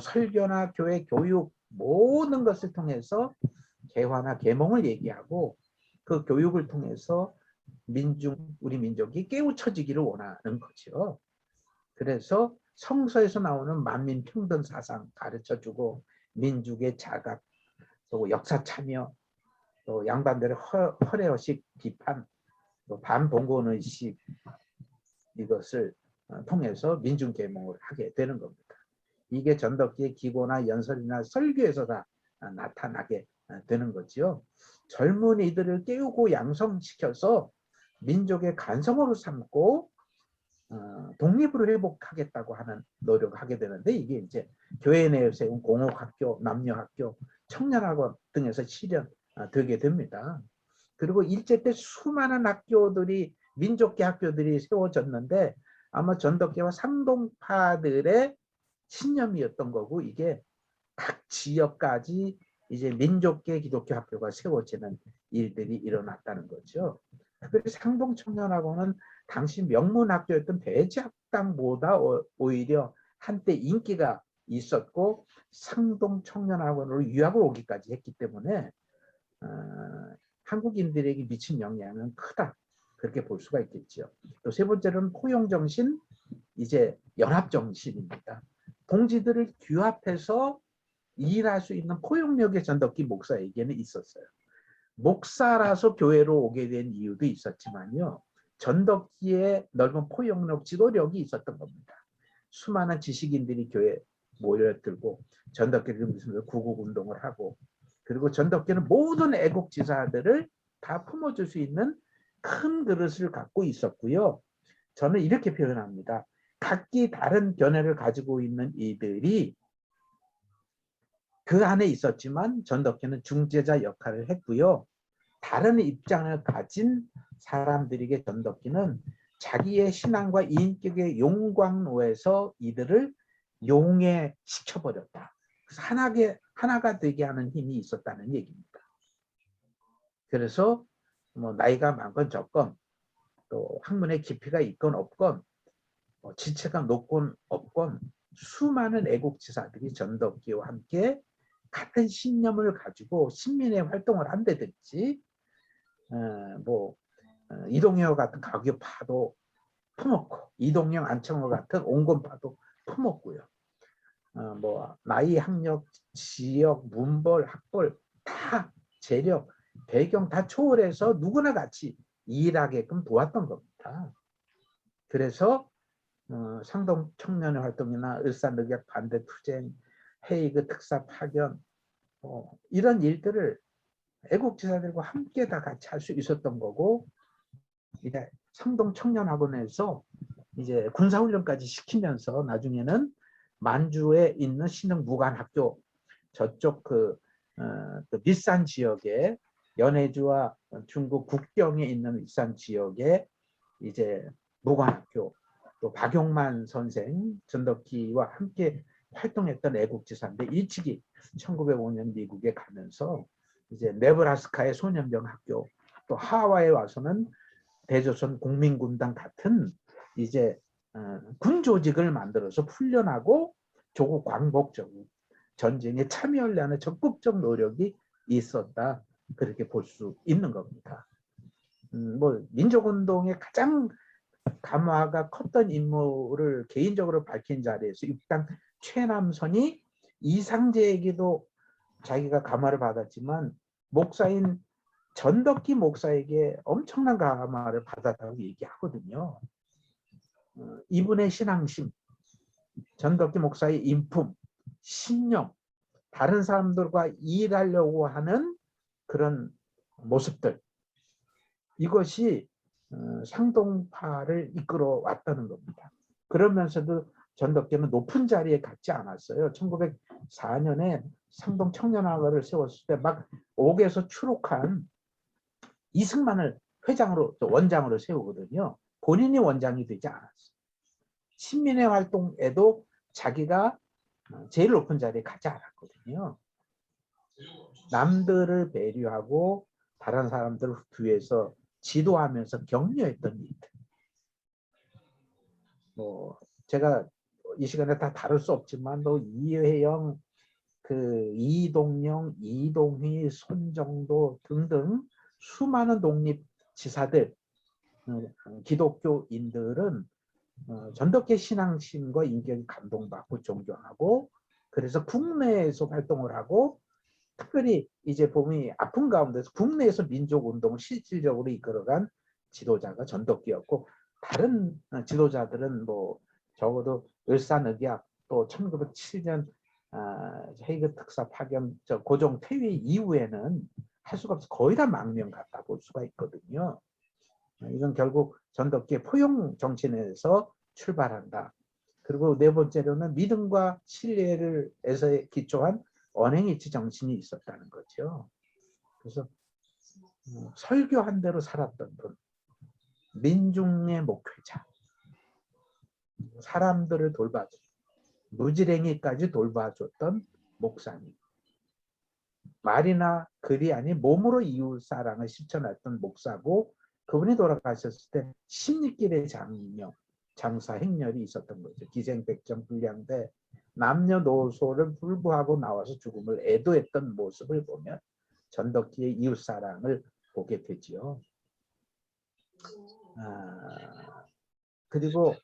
설교나 교회 교육 모든 것을 통해서 개화나 계몽을 얘기하고 그 교육을 통해서 우리 민족이 깨우쳐지기를 원하는 거죠. 그래서 성서에서 나오는 만민 평등 사상 가르쳐주고 민족의 자각, 또 역사 참여, 또 양반들의 허례허식 비판, 또 반봉건의식, 이것을 통해서 민중 계몽을 하게 되는 겁니다. 이게 전덕기의 기고나 연설이나 설교에서 다 나타나게 되는 거지요. 젊은이들을 깨우고 양성시켜서 민족의 간성으로 삼고 독립으로 회복하겠다고 하는 노력을 하게 되는데, 이게 이제 교회 내에 세운 공업학교, 남녀학교, 청년학원 등에서 실현되게 됩니다. 그리고 일제 때 수많은 학교들이, 민족계 학교들이 세워졌는데 아마 전덕기와 상동파들의 신념이었던 거고, 이게 각 지역까지 이제 민족계 기독교 학교가 세워지는 일들이 일어났다는 거죠. 특별히 상동청년학원은 당시 명문학교였던 대제학당보다 오히려 한때 인기가 있었고 상동청년학원으로 유학을 오기까지 했기 때문에 한국인들에게 미친 영향은 크다, 그렇게 볼 수가 있겠죠. 또 세 번째로는 포용정신, 이제 연합정신입니다. 동지들을 규합해서 일할 수 있는 포용력의 전덕기 목사에게는 있었어요. 목사라서 교회로 오게 된 이유도 있었지만요, 전덕기의 넓은 포용력, 지도력이 있었던 겁니다. 수많은 지식인들이 교회에 모여들고 전덕기를 믿으면서 구국운동을 하고, 그리고 전덕기는 모든 애국지사들을 다 품어줄 수 있는 큰 그릇을 갖고 있었고요. 저는 이렇게 표현합니다. 각기 다른 견해를 가지고 있는 이들이 그 안에 있었지만 전덕기는 중재자 역할을 했고요. 다른 입장을 가진 사람들에게 전덕기는 자기의 신앙과 인격의 용광로에서 이들을 용해시켜버렸다. 그래서 하나가 되게 하는 힘이 있었다는 얘기입니다. 그래서 뭐 나이가 많건 적건 또 학문의 깊이가 있건 없건 지체가 높건 없건 수많은 애국지사들이 전덕기와 함께 같은 신념을 가지고 신민의 활동을 한다든지 이동혁 같은 가교파도 품었고 이동영 안청호 같은 온건파도 품었고요. 나이, 학력, 지역, 문벌, 학벌 다 재력, 배경 다 초월해서 누구나 같이 일하게끔 도왔던 겁니다. 그래서 상동 청년의 활동이나 을사늑약 반대 투쟁, 헤이그 특사 파견 이런 일들을 애국지사들과 함께 다 같이 할 수 있었던 거고 이제 상동 청년학원에서 이제 군사훈련까지 시키면서 나중에는 만주에 있는 신흥무관학교 저쪽 그 밑산 지역에 연해주와 중국 국경에 있는 밑산 지역에 이제 무관학교 또 박용만 선생 전덕기와 함께 활동했던 애국지사인데 일찍이 1905년 미국에 가면서 이제 네브라스카의 소년병 학교 또 하와이에 와서는 대조선 국민군단 같은 이제 군 조직을 만들어서 훈련하고 조국 광복적으로 전쟁에 참여하려는 적극적 노력이 있었다 그렇게 볼 수 있는 겁니다. 민족운동의 가장 감화가 컸던 인물을 개인적으로 밝힌 자리에서 일단 최남선이 이상재에게도 자기가 감화를 받았지만 목사인 전덕기 목사에게 엄청난 감화를 받았다고 얘기하거든요. 이분의 신앙심, 전덕기 목사의 인품, 신념, 다른 사람들과 일하려고 하는 그런 모습들 이것이 상동파를 이끌어 왔다는 겁니다. 그러면서도 전덕기는 높은 자리에 갔지 않았어요. 1904년에 상동 청년학원을 세웠을 때 막 옥에서 추록한 이승만을 회장으로 원장으로 세우거든요. 본인이 원장이 되지 않았어요. 신민의 활동에도 자기가 제일 높은 자리에 가지 않았거든요. 남들을 배려하고 다른 사람들을 뒤에서 지도하면서 격려했던 일들. 제가 이 시간에 다 다룰 수 없지만 이회영, 이동영, 이동휘, 손정도 등등 수많은 독립지사들, 기독교인들은 전덕기 신앙심과 인격에 감동받고 존경하고 그래서 국내에서 활동을 하고 특별히 이제 봄이 아픈 가운데서 국내에서 민족운동을 실질적으로 이끌어간 지도자가 전덕기였고 다른 지도자들은 적어도 을사늑약 또 1907년 헤이그 특사 파견 고종 퇴위 이후에는 할 수가 없어 거의 다 망명 같다 볼 수가 있거든요. 이건 결국 전덕기의 포용 정신에서 출발한다. 그리고 네 번째로는 믿음과 신뢰에서 기초한 언행일치 정신이 있었다는 거죠. 그래서 설교한 대로 살았던 분, 민중의 목회자, 사람들을 돌봐줘, 무지랭이까지 돌봐줬던 목사님, 말이나 글이 아닌 몸으로 이웃 사랑을 실천했던 목사고 그분이 돌아가셨을 때 십리길의 장사 행렬이 있었던 거죠. 기생백정 불량대 남녀노소를 불구하고 나와서 죽음을 애도했던 모습을 보면 전덕기의 이웃사랑을 보게 되지요. 그리고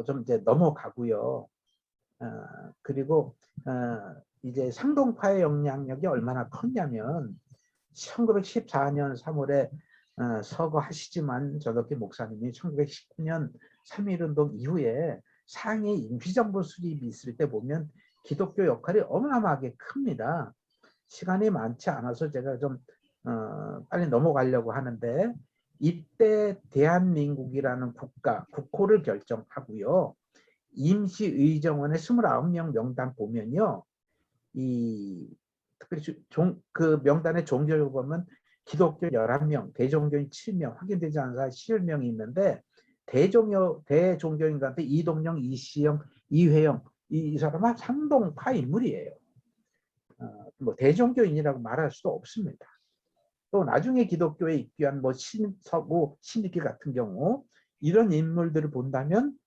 좀 이제 넘어가고요. 그리고 이제 상동파의 영향력이 얼마나 컸냐면 1914년 3월에 서거하시지만 전덕기 목사님이 1919년 3.1운동 이후에 상해 임시정부 수립이 있을 때 보면 기독교 역할이 어마어마하게 큽니다. 시간이 많지 않아서 제가 좀 빨리 넘어가려고 하는데 이때 대한민국이라는 국호를 결정하고요. 임시의정원의 29명 명단 보면요. 특별히 그 명단의 종교를 보면 기독교 11명, 대종교인 7명, 확인되지 않은 사람 11명이 있는데 대종교인 가운데 이동영, 이시영, 이회영 이 사람은 상동파 인물이에요. 뭐 대종교인이라고 말할 수도 없습니다. 또 나중에 기독교에 입교한 뭐 신서구, 신익길 같은 경우 이런 인물들을 본다면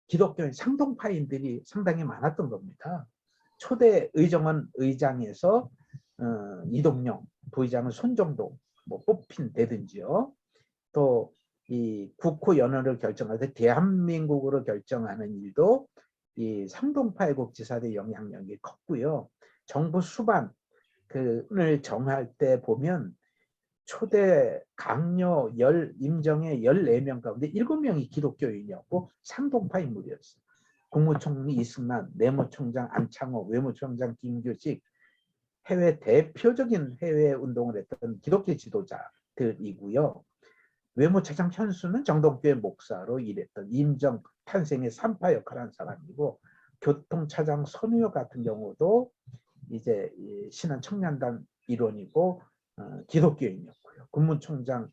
기독교인 상동파인들이 상당히 많았던 겁니다. 초대 의정원 의장에서 이동영, 부의장은 손정동 뭐 뽑힌다든지요. 또 이 국호 연호를 결정할 때 대한민국으로 결정하는 일도 이 상동파 애국지사의 영향력이 컸고요. 정부 수반을 정할 때 보면 초대 강요 임정의 14명 가운데 7명이 기독교인이었고 상동파 인물이었어요. 국무총리 이승만, 내무총장 안창호, 외무총장 김규식, 해외 대표적인 해외 운동을 했던 기독교 지도자들이고요. 외무차장 현수는 정동교회 목사로 일했던 임정 탄생의 산파 역할을 한 사람이고, 교통차장 선우혁 같은 경우도 이제 신한 청년단 일원이고 기독교인이었고요. 국무총장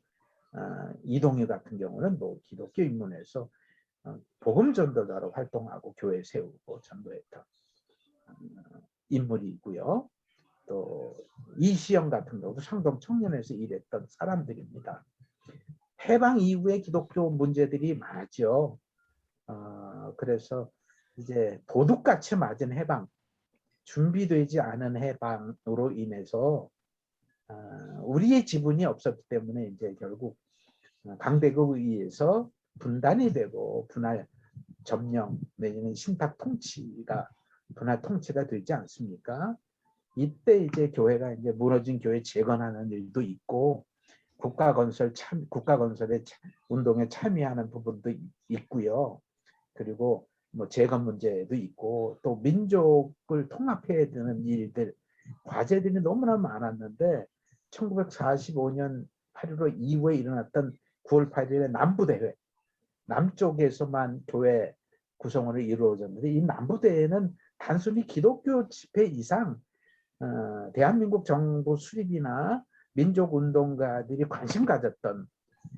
이동유 같은 경우는 뭐 기독교 입문해서 복음 전도자로 활동하고 교회 세우고 전도했던 인물이고요. 또 이시영 같은 경우도 상동 청년에서 일했던 사람들입니다. 해방 이후에 기독교 문제들이 많았죠. 그래서 이제 도둑같이 맞은 해방, 준비되지 않은 해방으로 인해서 우리의 지분이 없었기 때문에 이제 결국 강대국에 의해서 분단이 되고 분할 점령 내지는 신탁 통치가 분할 통치가 되지 않습니까? 이때 이제 교회가 이제 무너진 교회 재건하는 일도 있고 국가 건설의 운동에 참여하는 부분도 있고요. 그리고 뭐 재건 문제도 있고 또 민족을 통합해야 되는 일들 과제들이 너무나 많았는데 1945년 8.15 이후에 일어났던 9월 8일의 남부대회 남쪽에서만 교회 구성원이 이루어졌는데 이 남부대회는 단순히 기독교 집회 이상 대한민국 정부 수립이나 민족운동가들이 관심 가졌던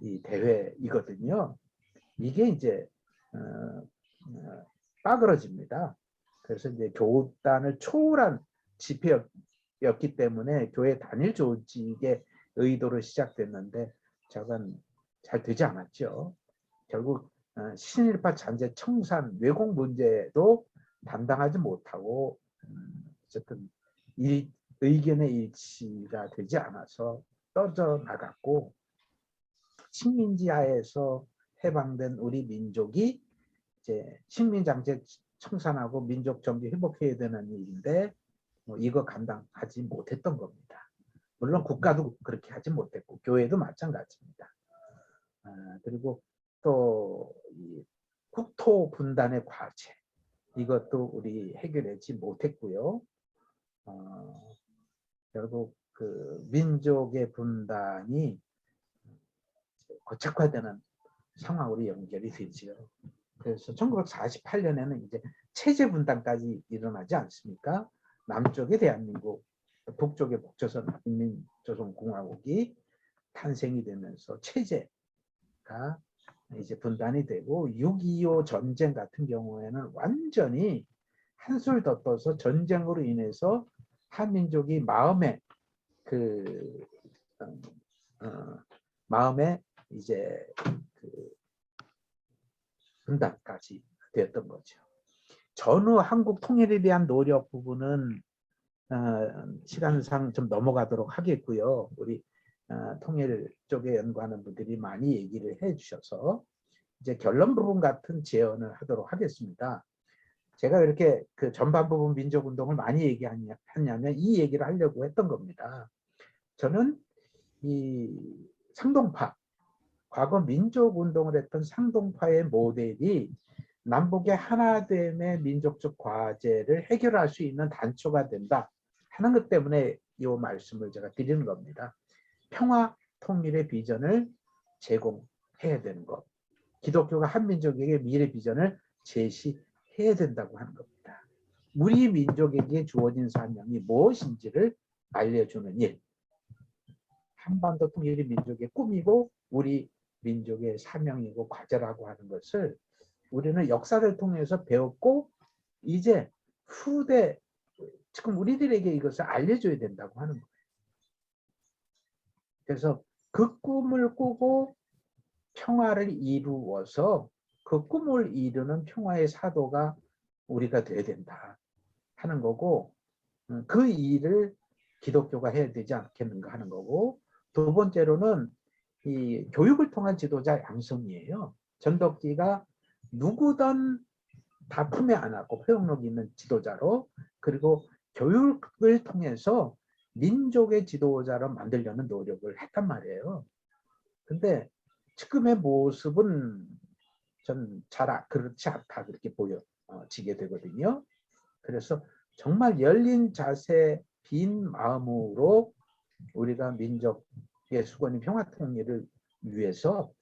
이 대회이거든요. 이게 이제 빠그러집니다. 그래서 이제 교단을 초월한 집회였기 때문에 교회 단일 조직의 의도로 시작됐는데 저건 잘 되지 않았죠. 결국 신일파 잔재 청산 왜곡 문제도 담당하지 못하고 어쨌든 이 의견의 일치가 되지 않아서 떨어져 나갔고 식민지 하에서 해방된 우리 민족이 이제 식민장제 청산하고 민족 정비 회복해야 되는 일인데 뭐 이거 감당하지 못했던 겁니다. 물론 국가도 그렇게 하지 못했고 교회도 마찬가지입니다. 그리고 또 이 국토 분단의 과제 이것도 우리 해결하지 못했고요. 결국 그 민족의 분단이 고착화되는 상황으로 연결이 되지요. 그래서 1948년에는 이제 체제 분단까지 일어나지 않습니까? 남쪽의 대한민국, 북쪽의 북조선 인민조선공화국이 탄생이 되면서 체제가 이제 분단이 되고 6.25 전쟁 같은 경우에는 완전히 한술 더 떠서 전쟁으로 인해서 한민족이 마음에 이제 그 분단까지 되었던 거죠. 전후 한국 통일에 대한 노력 부분은 시간상 좀 넘어가도록 하겠고요. 우리 통일 쪽에 연구하는 분들이 많이 얘기를 해주셔서 이제 결론 부분 같은 제언을 하도록 하겠습니다. 제가 이렇게 그 전반 부분 민족운동을 많이 얘기하냐면 이 얘기를 하려고 했던 겁니다. 저는 이 상동파, 과거 민족운동을 했던 상동파의 모델이 남북의 하나됨의 민족적 과제를 해결할 수 있는 단초가 된다 하는 것 때문에 이 말씀을 제가 드리는 겁니다. 평화 통일의 비전을 제공해야 되는 것. 기독교가 한민족에게 미래 비전을 제시해야 된다고 하는 겁니다. 우리 민족에게 주어진 사명이 무엇인지를 알려주는 일. 한반도 통일이 민족의 꿈이고 우리 민족의 사명이고 과제라고 하는 것을 우리는 역사를 통해서 배웠고 이제 후대 지금 우리들에게 이것을 알려줘야 된다고 하는 거예요. 그래서 그 꿈을 꾸고 평화를 이루어서 그 꿈을 이루는 평화의 사도가 우리가 돼야 된다 하는 거고 그 일을 기독교가 해야 되지 않겠는가 하는 거고 두 번째로는 이 교육을 통한 지도자 양성이에요. 전덕기가 누구든 다 품에 안았고 포용력 있는 지도자로 그리고 교육을 통해서 민족의 지도자로 만들려는 노력을 했단 말이에요. 근데 지금의 모습은 전 잘 그렇지 않다 그렇게 보여지게 되거든요. 그래서 정말 열린 자세, 빈 마음으로 우리가 민족의 수건이 평화 통일을 위해서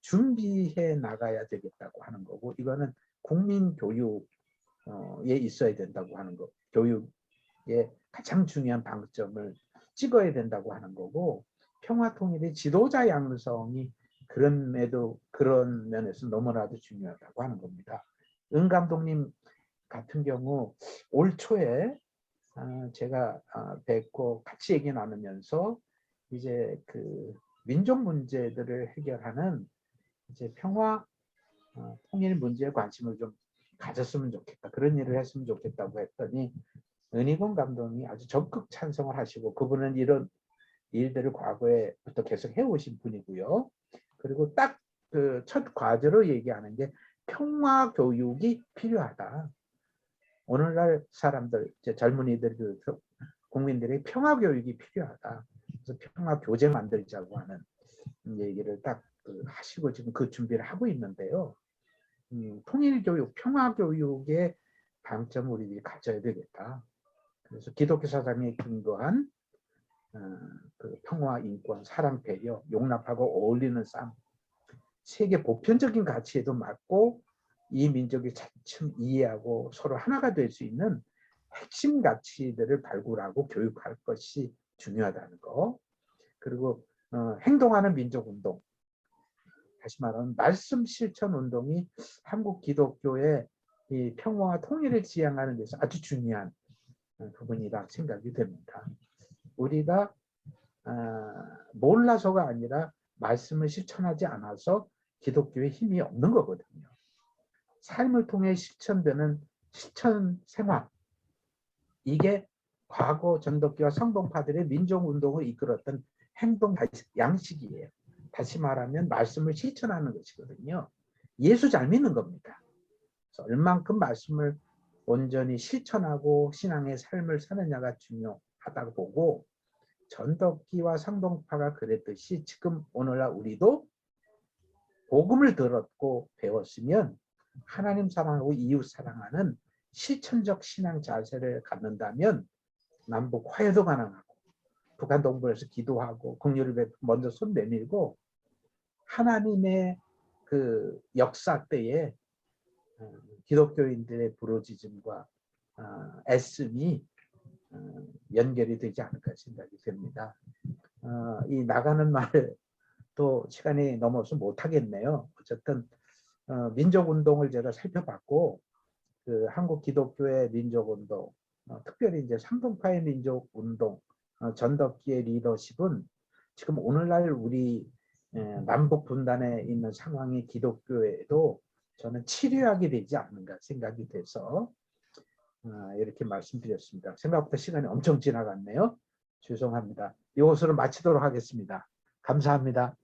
준비해 나가야 되겠다고 하는 거고 이거는 국민 교육에 있어야 된다고 하는 거. 교육의 가장 중요한 방점을 찍어야 된다고 하는 거고 평화 통일의 지도자 양성이 그런 면에서 너무나도 중요하다고 하는 겁니다. 은 감독님 같은 경우 올 초에 제가 뵙고 같이 얘기 나누면서 이제 그 민족 문제들을 해결하는 이제 평화 통일 문제에 관심을 좀 가졌으면 좋겠다. 그런 일을 했으면 좋겠다고 했더니 은희곤 감독이 아주 적극 찬성을 하시고 그분은 이런 일들을 과거에부터 계속 해오신 분이고요. 그리고 딱 그 첫 과제로 얘기하는 게 평화 교육이 필요하다. 오늘날 사람들, 젊은이들, 국민들의 평화 교육이 필요하다. 그래서 평화 교재 만들자고 하는 얘기를 딱 하시고 지금 그 준비를 하고 있는데요. 통일 교육, 평화 교육의 방점을 우리들이 가져야 되겠다. 그래서 기독교 사상에 근거한 그 평화, 인권, 사랑, 배려, 용납하고 어울리는 삶, 세계 보편적인 가치에도 맞고 이 민족이 차츰 이해하고 서로 하나가 될 수 있는 핵심 가치들을 발굴하고 교육할 것이 중요하다는 거. 그리고 행동하는 민족운동, 다시 말하면 말씀 실천 운동이 한국 기독교의 이 평화와 통일을 지향하는 데서 아주 중요한 부분이라 생각이 됩니다. 우리가 몰라서가 아니라 말씀을 실천하지 않아서 기독교의 힘이 없는 거거든요. 삶을 통해 실천되는 실천 생활, 이게 과거 전덕기와 성동파들의 민족운동을 이끌었던 행동 양식이에요. 다시 말하면 말씀을 실천하는 것이거든요. 예수 잘 믿는 겁니다. 그래서 얼만큼 말씀을 온전히 실천하고 신앙의 삶을 사느냐가 중요하다고 보고 전덕기와 성동파가 그랬듯이 지금 오늘날 우리도 복음을 들었고 배웠으면 하나님 사랑하고 이웃 사랑하는 실천적 신앙 자세를 갖는다면 남북 화해도 가능하고 북한 동부에서 기도하고 긍휼을 먼저 손 내밀고 하나님의 그 역사 때에 기독교인들의 부르짖음과 애씀이 연결이 되지 않을까 생각이 됩니다. 이 나가는 말도 시간이 넘어서 못하겠네요. 어쨌든 민족운동을 제가 살펴봤고 그 한국 기독교의 민족운동, 특별히 이제 삼동파의 민족운동, 전덕기의 리더십은 지금 오늘날 우리 남북 분단에 있는 상황이 기독교에도 저는 치료하게 되지 않는가 생각이 돼서 이렇게 말씀드렸습니다. 생각보다 시간이 엄청 지나갔네요. 죄송합니다. 이것으로 마치도록 하겠습니다. 감사합니다.